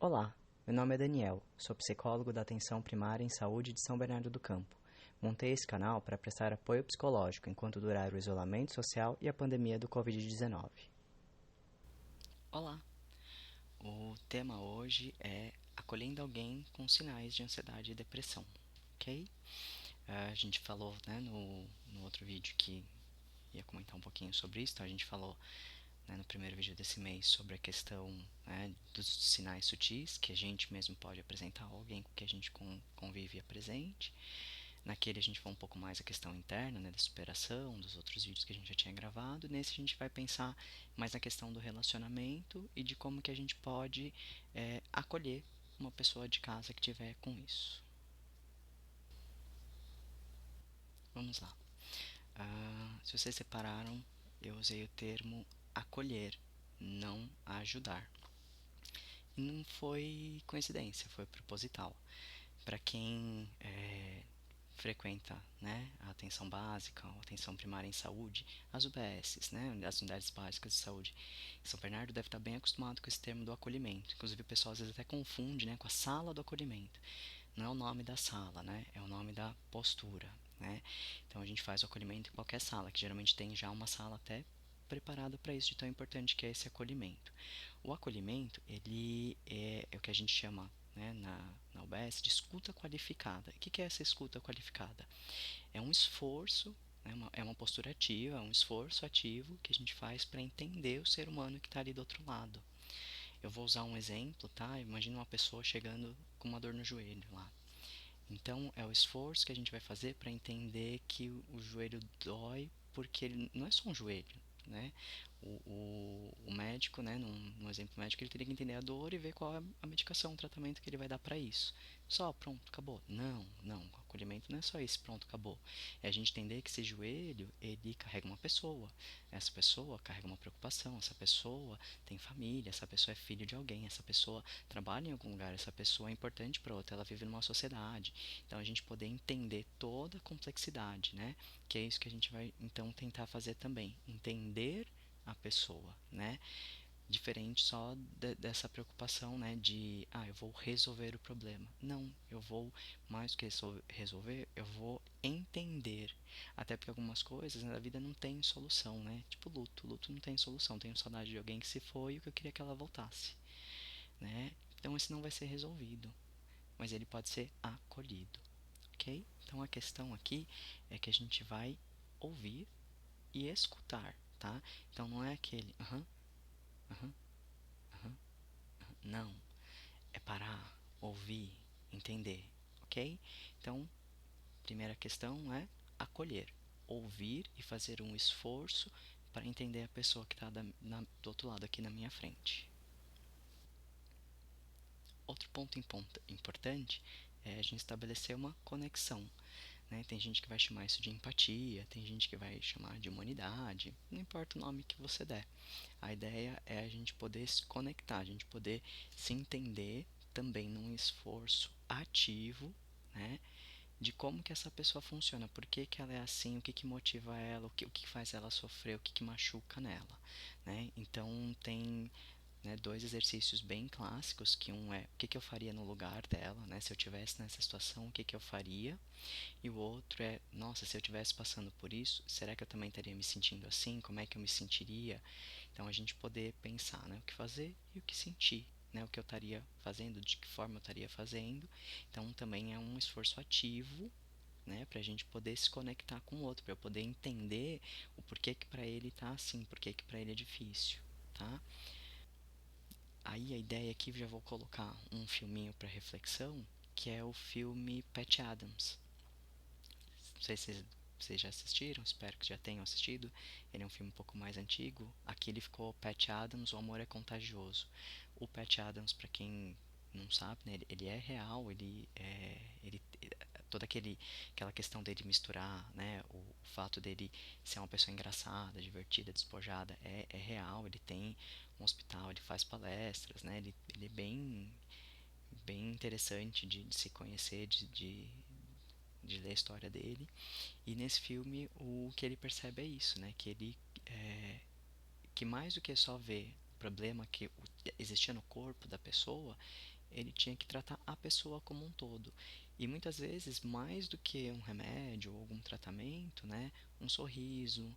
Olá, meu nome é Daniel, sou psicólogo da Atenção Primária em Saúde de São Bernardo do Campo. Montei esse canal para prestar apoio psicológico enquanto durar o isolamento social e a pandemia do Covid-19. Olá! O tema hoje é acolhendo alguém com sinais de ansiedade e depressão, ok? A gente falou, né, no outro vídeo que ia comentar um pouquinho sobre isso, então a gente falou, né, no primeiro vídeo desse mês sobre a questão, né, dos sinais sutis que a gente mesmo pode apresentar a alguém com que a gente convive e apresente. Naquele a gente falou um pouco mais a questão interna, né, da superação, dos outros vídeos que a gente já tinha gravado. Nesse a gente vai pensar mais na questão do relacionamento e de como que a gente pode acolher uma pessoa de casa que tiver com isso. Vamos lá. Se vocês separaram, eu usei o termo acolher, não ajudar. E não foi coincidência, foi proposital. Para quem frequenta, né, a atenção básica, a atenção primária em saúde, as UBSs, né, as unidades básicas de saúde. São Bernardo deve estar bem acostumado com esse termo do acolhimento. Inclusive o pessoal às vezes até confunde, né, com a sala do acolhimento. Não é o nome da sala, né, é o nome da postura, né. Então a gente faz o acolhimento em qualquer sala, que geralmente tem já uma sala até preparada para isso, de tão importante que é esse acolhimento. O acolhimento, ele é o que a gente chama, né, na UBS de escuta qualificada. O que é essa escuta qualificada? É um esforço, né, é uma postura ativa, é um esforço ativo que a gente faz para entender o ser humano que está ali do outro lado. Eu vou usar um exemplo, tá? Imagina uma pessoa chegando com uma dor no joelho lá. Então, é o esforço que a gente vai fazer para entender que o joelho dói, porque ele não é só um joelho, né? O médico, né, num exemplo médico, ele teria que entender a dor e ver qual é a medicação, o tratamento que ele vai dar para isso. Só, pronto, acabou. Não, não, o acolhimento não é só isso, pronto, acabou. É a gente entender que esse joelho, ele carrega uma pessoa. Essa pessoa carrega uma preocupação, essa pessoa tem família, essa pessoa é filho de alguém, essa pessoa trabalha em algum lugar, essa pessoa é importante para outra, ela vive numa sociedade. Então a gente poder entender toda a complexidade, né? Que é isso que a gente vai então tentar fazer também, entender a pessoa, né? Diferente só dessa preocupação, né, de eu vou resolver o problema. Não, eu vou mais do que resolver, eu vou entender. Até porque algumas coisas na vida não tem solução, né? Tipo luto não tem solução. Tenho saudade de alguém que se foi e o que eu queria que ela voltasse, né? Então esse não vai ser resolvido, mas ele pode ser acolhido, ok? Então a questão aqui é que a gente vai ouvir e escutar, tá? Então não é aquele aham, aham, não. É parar, ouvir, entender, ok? Então, primeira questão é acolher, ouvir e fazer um esforço para entender a pessoa que está do outro lado aqui na minha frente. Outro ponto importante é a gente estabelecer uma conexão, né? Tem gente que vai chamar isso de empatia, tem gente que vai chamar de humanidade, não importa o nome que você der. A ideia é a gente poder se conectar, a gente poder se entender também num esforço ativo, né? De como que essa pessoa funciona, por que que ela é assim, o que que motiva ela, o que faz ela sofrer, o que que machuca nela, né? Então tem, né, dois exercícios bem clássicos, que um é o que que eu faria no lugar dela, né? Se eu tivesse nessa situação, o que que eu faria? E o outro é, nossa, se eu estivesse passando por isso, será que eu também estaria me sentindo assim? Como é que eu me sentiria? Então a gente poder pensar, né, o que fazer e o que sentir, né, o que eu estaria fazendo, de que forma eu estaria fazendo. Então também é um esforço ativo, né, para a gente poder se conectar com o outro, para eu poder entender o porquê que para ele tá assim, porquê que para ele é difícil, tá? Aí a ideia aqui, já vou colocar um filminho para reflexão, que é o filme Patch Adams. Não sei se vocês já assistiram, espero que já tenham assistido. Ele é um filme um pouco mais antigo. Aqui ele ficou Patch Adams, O Amor é Contagioso. O Patch Adams, para quem não sabe, né, ele é real, toda aquela questão dele misturar, né, o fato dele ser uma pessoa engraçada, divertida, despojada, é real. Ele tem um hospital, ele faz palestras, né, ele é bem interessante de se conhecer, de ler a história dele. E nesse filme o que ele percebe é isso, né? Que ele que mais do que só ver problema que existia no corpo da pessoa, ele tinha que tratar a pessoa como um todo. E muitas vezes, mais do que um remédio ou algum tratamento, né, um sorriso,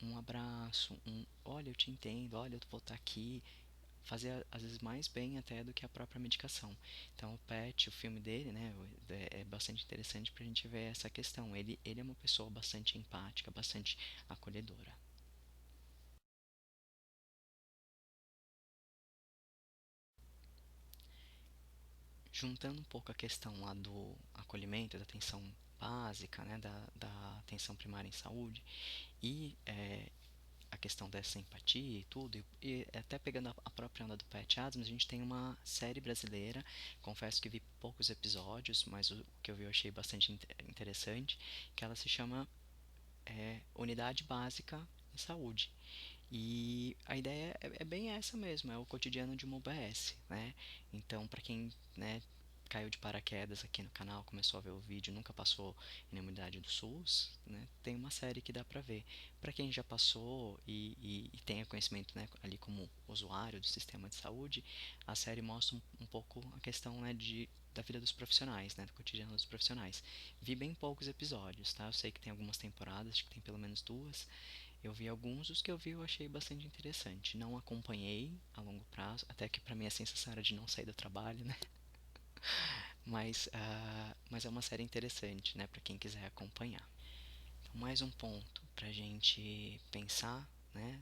um abraço, olha, eu te entendo, olha, eu vou estar aqui, fazia às vezes mais bem até do que a própria medicação. Então o Pet, o filme dele, né, é bastante interessante para a gente ver essa questão. Ele é uma pessoa bastante empática, bastante acolhedora. Juntando um pouco a questão lá do acolhimento, da atenção básica, né, da atenção primária em saúde e a questão dessa empatia e tudo, e até pegando a própria onda do Pat Adams, a gente tem uma série brasileira, confesso que vi poucos episódios, mas o que eu vi eu achei bastante interessante, que ela se chama Unidade Básica em Saúde. E a ideia é bem essa mesmo, é o cotidiano de uma UBS, né? Então, para quem, né, caiu de paraquedas aqui no canal, começou a ver o vídeo, nunca passou em nenhuma unidade do SUS, né, tem uma série que dá para ver. Para quem já passou e tenha conhecimento, né, ali como usuário do sistema de saúde, a série mostra um pouco a questão, né, da vida dos profissionais, né, do cotidiano dos profissionais. Vi bem poucos episódios, tá? Eu sei que tem algumas temporadas, acho que tem pelo menos duas. Eu vi alguns, os que eu vi eu achei bastante interessante. Não acompanhei a longo prazo, até que para mim a sensação era de não sair do trabalho, né? Mas é uma série interessante, né, para quem quiser acompanhar. Então, mais um ponto para a gente pensar, né,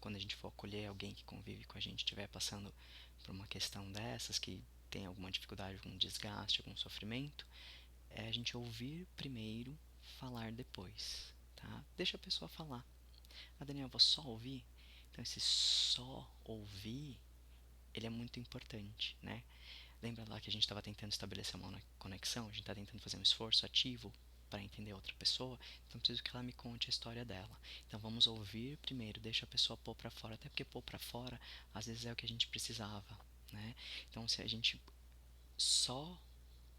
quando a gente for acolher alguém que convive com a gente, estiver passando por uma questão dessas, que tem alguma dificuldade, algum desgaste, algum sofrimento, é a gente ouvir primeiro, falar depois, tá? Deixa a pessoa falar. Ah, Daniel, eu vou só ouvir? Então, esse só ouvir, ele é muito importante, né? Lembra lá que a gente estava tentando estabelecer uma conexão? A gente está tentando fazer um esforço ativo para entender a outra pessoa, então preciso que ela me conte a história dela. Então vamos ouvir primeiro, deixa a pessoa pôr para fora, até porque pôr para fora às vezes é o que a gente precisava, né? Então se a gente só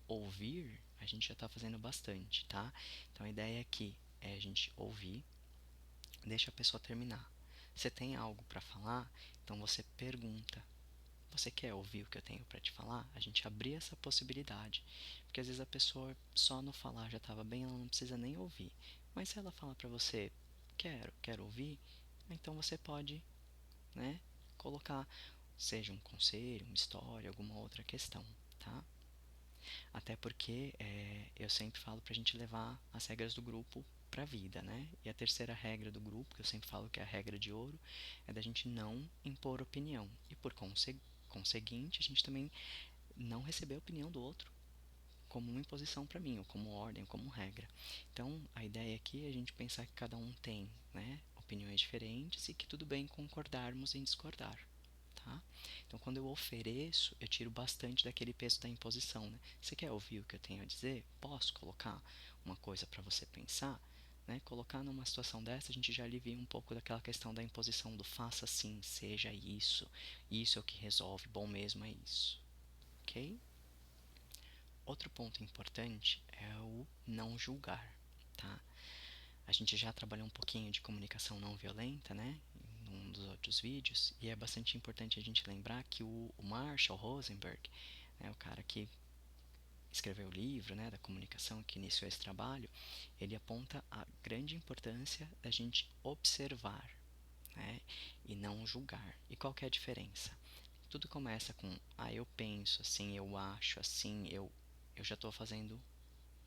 ouvir, a gente já está fazendo bastante, tá? Então a ideia aqui é a gente ouvir, deixa a pessoa terminar. Você tem algo para falar? Então você pergunta. Você quer ouvir o que eu tenho para te falar? A gente abrir essa possibilidade. Porque às vezes a pessoa só no falar já estava bem, ela não precisa nem ouvir. Mas se ela falar para você, quero ouvir, então você pode, né, colocar, seja um conselho, uma história, alguma outra questão, tá? Até porque eu sempre falo pra gente levar as regras do grupo pra vida, né? E a terceira regra do grupo, que eu sempre falo que é a regra de ouro, é da gente não impor opinião. E por conseguinte, a gente também não receber a opinião do outro como uma imposição para mim, ou como ordem, ou como regra. Então, a ideia aqui é a gente pensar que cada um tem, né, opiniões diferentes e que tudo bem concordarmos em discordar. Tá? Então, quando eu ofereço, eu tiro bastante daquele peso da imposição. Né? Você quer ouvir o que eu tenho a dizer? Posso colocar uma coisa para você pensar? Né? Colocar numa situação dessa, a gente já alivia um pouco daquela questão da imposição do faça assim, seja isso é o que resolve, bom mesmo é isso. Ok? Outro ponto importante é o não julgar. Tá? A gente já trabalhou um pouquinho de comunicação não violenta, né? Em um dos outros vídeos, e é bastante importante a gente lembrar que o Marshall Rosenberg, né, o cara que escreveu o livro, né, da comunicação, que iniciou esse trabalho, ele aponta a grande importância da gente observar, né, e não julgar. E qual que é a diferença? Tudo começa com, eu penso assim, eu acho assim, eu já estou fazendo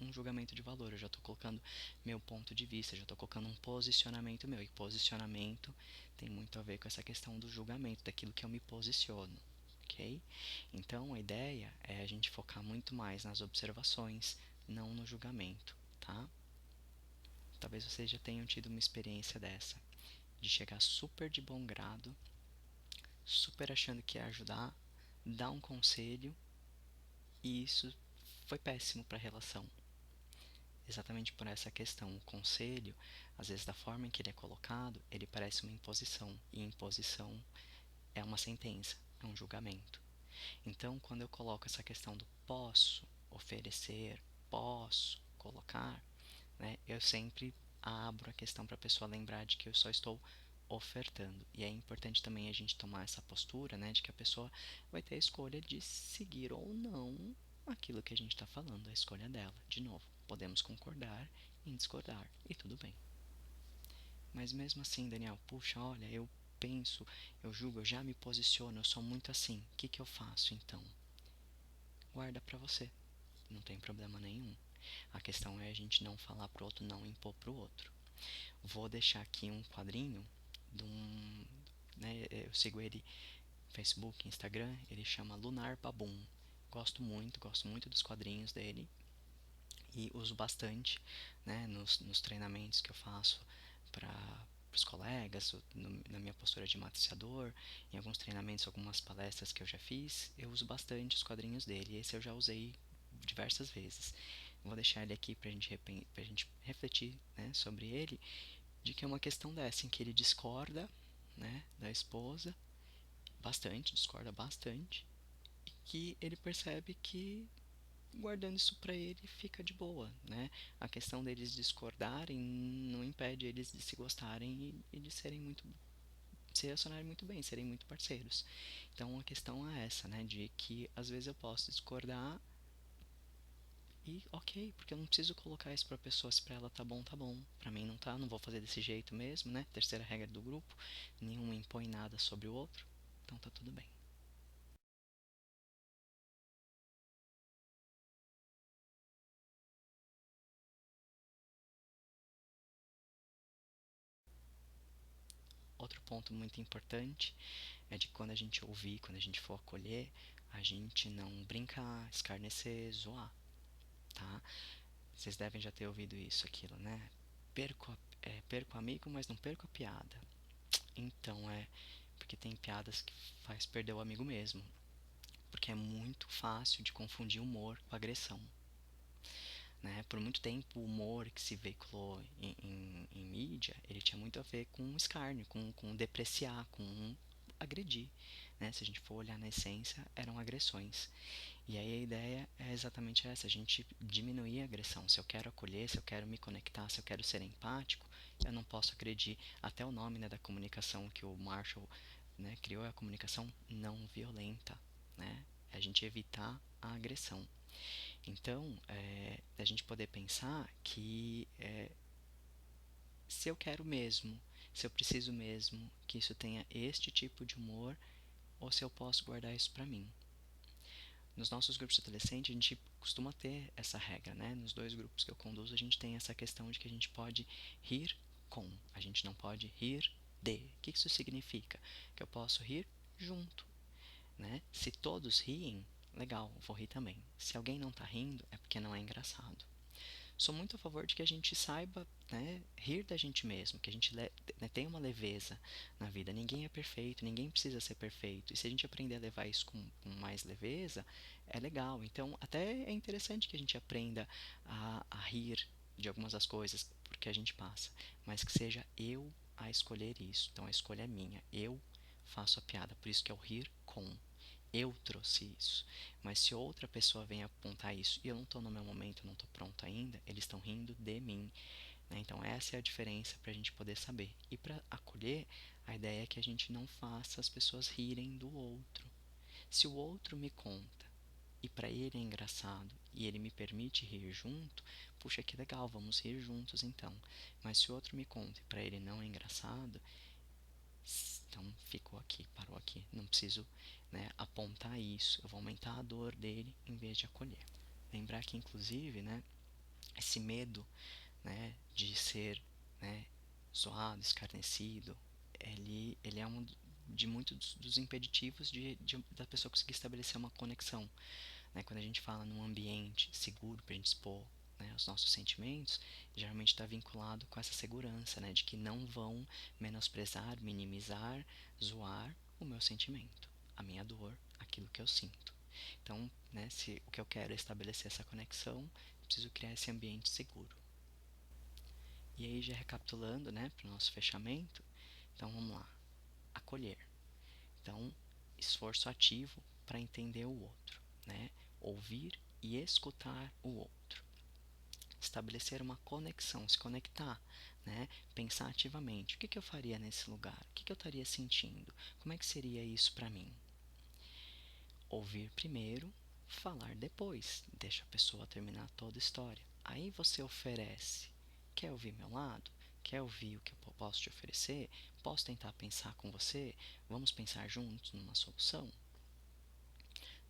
um julgamento de valor, eu já estou colocando meu ponto de vista, já estou colocando um posicionamento meu, e posicionamento tem muito a ver com essa questão do julgamento, daquilo que eu me posiciono, ok? Então a ideia é a gente focar muito mais nas observações, não no julgamento, tá? Talvez vocês já tenham tido uma experiência dessa, de chegar super de bom grado, super achando que ia ajudar, dar um conselho, e isso foi péssimo para a relação. Exatamente por essa questão. O conselho, às vezes da forma em que ele é colocado, ele parece uma imposição. E imposição é uma sentença, é um julgamento. Então, quando eu coloco essa questão do posso oferecer, posso colocar, né, eu sempre abro a questão para a pessoa lembrar de que eu só estou ofertando. E é importante também a gente tomar essa postura, né, de que a pessoa vai ter a escolha de seguir ou não aquilo que a gente está falando, a escolha dela. De novo, podemos concordar em discordar, e tudo bem. Mas mesmo assim, Daniel, puxa, olha, eu penso, eu julgo, eu já me posiciono, eu sou muito assim. O que que eu faço então? Guarda pra você, não tem problema nenhum. A questão é a gente não falar pro outro, não impor pro outro. Vou deixar aqui um quadrinho de um, né, eu sigo ele no Facebook, Instagram, ele chama Lunar Babum. Gosto muito dos quadrinhos dele e uso bastante, né, nos treinamentos que eu faço para os colegas, na minha postura de matriciador, em alguns treinamentos, algumas palestras que eu já fiz, eu uso bastante os quadrinhos dele. Esse eu já usei diversas vezes. Vou deixar ele aqui para a gente refletir, né, sobre ele, de que é uma questão dessa, em que ele discorda, né, da esposa, bastante, discorda bastante, e que ele percebe que guardando isso pra ele fica de boa, né? A questão deles discordarem não impede eles de se gostarem e de serem muito se relacionarem muito bem, serem muito parceiros. Então a questão é essa, né? De que às vezes eu posso discordar e ok, porque eu não preciso colocar isso pra pessoa, se pra ela tá bom, tá bom. Pra mim não tá, não vou fazer desse jeito mesmo, né? Terceira regra do grupo, nenhum impõe nada sobre o outro, então tá tudo bem. Outro ponto muito importante é de quando a gente ouvir, quando a gente for acolher, a gente não brincar, escarnecer, zoar, tá? Vocês devem já ter ouvido isso, aquilo, né? Perco o amigo, mas não perco a piada. Então porque tem piadas que faz perder o amigo mesmo, porque é muito fácil de confundir humor com agressão, né? Por muito tempo o humor que se veiculou em mídia, ele tinha muito a ver com escárnio, com depreciar, com agredir, né? Se a gente for olhar na essência, eram agressões. E aí a ideia é exatamente essa, a gente diminuir a agressão. Se eu quero acolher, se eu quero me conectar, se eu quero ser empático, eu não posso agredir. Até o nome, né, da comunicação que o Marshall, né, criou é a comunicação não violenta, né? É a gente evitar a agressão. Então, a gente poder pensar que se eu quero mesmo, se eu preciso mesmo que isso tenha este tipo de humor, ou se eu posso guardar isso para mim. Nos nossos grupos de adolescente, a gente costuma ter essa regra, né? Nos dois grupos que eu conduzo, a gente tem essa questão de que a gente pode rir com, a gente não pode rir de. O que isso significa? Que eu posso rir junto, né? Se todos riem, legal, vou rir também. Se alguém não tá rindo, é porque não é engraçado. Sou muito a favor de que a gente saiba, né, rir da gente mesmo, que a gente né, tenha uma leveza na vida. Ninguém é perfeito, ninguém precisa ser perfeito. E se a gente aprender a levar isso com mais leveza, é legal. Então, até é interessante que a gente aprenda a rir de algumas das coisas porque a gente passa, mas que seja eu a escolher isso. Então, a escolha é minha. Eu faço a piada, por isso que é o rir com. Eu trouxe isso. Mas se outra pessoa vem apontar isso e eu não estou no meu momento, não estou pronto ainda, eles estão rindo de mim, né? Então essa é a diferença para a gente poder saber. E para acolher, a ideia é que a gente não faça as pessoas rirem do outro. Se o outro me conta e para ele é engraçado e ele me permite rir junto, puxa que legal, vamos rir juntos então. Mas se o outro me conta e para ele não é engraçado, então ficou aqui, parou aqui. Não preciso, né, apontar isso. Eu vou aumentar a dor dele em vez de acolher. Lembrar que, inclusive, né, esse medo, né, de ser, né, zoado, escarnecido, ele é um de muitos dos impeditivos da pessoa conseguir estabelecer uma conexão, né? Quando a gente fala num ambiente seguro para a gente expor, né, os nossos sentimentos, geralmente está vinculado com essa segurança, né, de que não vão menosprezar, minimizar, zoar o meu sentimento, a minha dor, aquilo que eu sinto. Então, né, se o que eu quero é estabelecer essa conexão, eu preciso criar esse ambiente seguro. E aí, já recapitulando, né, para o nosso fechamento, então vamos lá. Acolher. Então, esforço ativo para entender o outro, né? Ouvir e escutar o outro. estabelecer uma conexão, se conectar, né? Pensar ativamente, o que que eu faria nesse lugar? O que que eu estaria sentindo? Como é que seria isso para mim? Ouvir primeiro, falar depois. Deixa a pessoa terminar toda a história. Aí você oferece. Quer ouvir meu lado? Quer ouvir o que eu posso te oferecer? Posso tentar pensar com você? Vamos pensar juntos numa solução?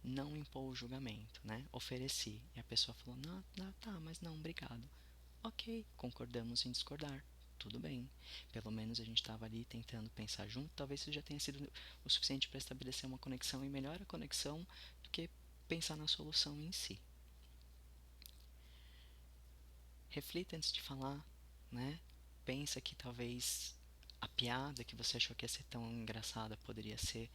Não impor o julgamento, né? Ofereci. E a pessoa falou: não, não, tá, mas não, obrigado. Ok, concordamos em discordar. Tudo bem. Pelo menos a gente estava ali tentando pensar junto. Talvez isso já tenha sido o suficiente para estabelecer uma conexão e melhor a conexão do que pensar na solução em si. Reflita antes de falar, né? Pensa que talvez a piada que você achou que ia ser tão engraçada poderia ser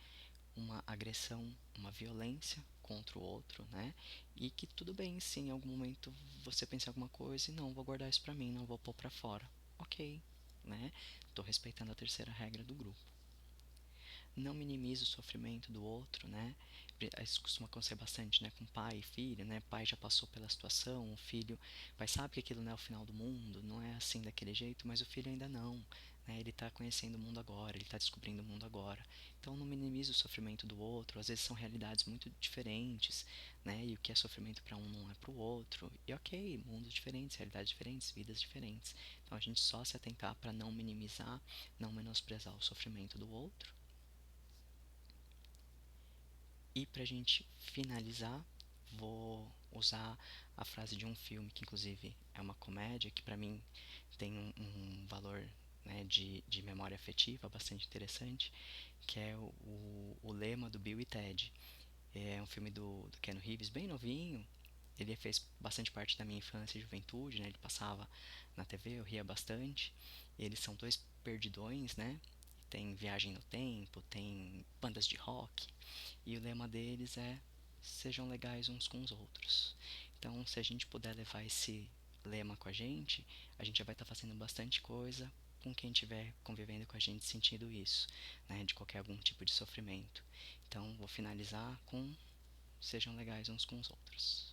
uma agressão, uma violência contra o outro, né? E que tudo bem se em algum momento você pensar alguma coisa e não, vou guardar isso pra mim, não vou pôr pra fora. Ok, né? Tô respeitando a terceira regra do grupo. Não minimize o sofrimento do outro, né? Isso costuma acontecer bastante, né? Com pai e filho, né? Pai já passou pela situação, o filho, pai sabe que aquilo não é o final do mundo, não é assim daquele jeito, mas o filho ainda não, né? Ele está conhecendo o mundo agora, ele está descobrindo o mundo agora. Então não minimize o sofrimento do outro, às vezes são realidades muito diferentes, né? E o que é sofrimento para um não é para o outro. E ok, mundos diferentes, realidades diferentes, vidas diferentes. Então a gente só se atentar para não minimizar, não menosprezar o sofrimento do outro. E pra gente finalizar, vou usar a frase de um filme que inclusive é uma comédia que pra mim tem um valor, né, de memória afetiva bastante interessante, que é o lema do Bill e Ted. É um filme do Keanu Reeves, bem novinho. Ele fez bastante parte da minha infância e juventude, né? Ele passava na TV, eu ria bastante. Eles são dois perdidões, né? Tem viagem no tempo, tem bandas de rock. E o lema deles é: sejam legais uns com os outros. Então, se a gente puder levar esse lema com a gente já vai estar fazendo bastante coisa com quem estiver convivendo com a gente sentindo isso, né? De qualquer algum tipo de sofrimento. Então, vou finalizar com: sejam legais uns com os outros.